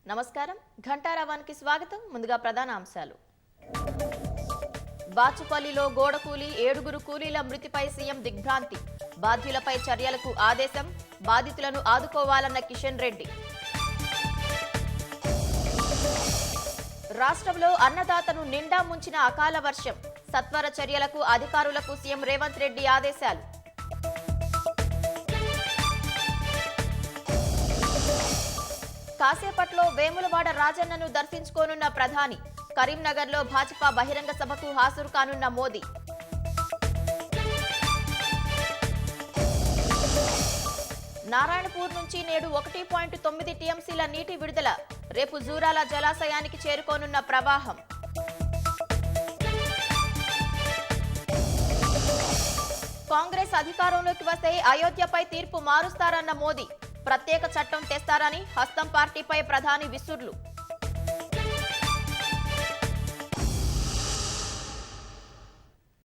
నమస్కారం ఘంటారావానికి స్వాగతం ముందుగా ప్రధాన అంశాలు బాచుపల్లిలో గోడకూలి 7 కూలీల మృతిపై సీఎం దిగ్భ్రాంతి బాధ్యులపై చర్యలకు ఆదేశం బాధితులను ఆదుకోవాలన్న కిషన్ రెడ్డి రాష్ట్రంలో అన్నదాతను నిండా ముంచిన అకాల వర్షం సత్వర చర్యలకు అధికారులకు సీఎం రేవంత్ రెడ్డి ఆదేశాలు కాసేపట్లో వేములవాడ రాజన్నను దర్శించుకోనున్న ప్రధాని కరీంనగర్లో భాజపా బహిరంగ సభకు హాజరు కానున్న మోదీ నారాయణపూర్ నుంచి నేడు 1.9 టీఎంసీల నీటి విడుదల రేపు జూరాల జలాశయానికి చేరుకోనున్న ప్రవాహం కాంగ్రెస్ అధికారంలోకి వస్తే అయోధ్యపై తీర్పు మారుస్తారన్న మోదీ ప్రత్యేక చట్టం తెస్తారని హస్తం పార్టీపై ప్రధాని విసుర్లు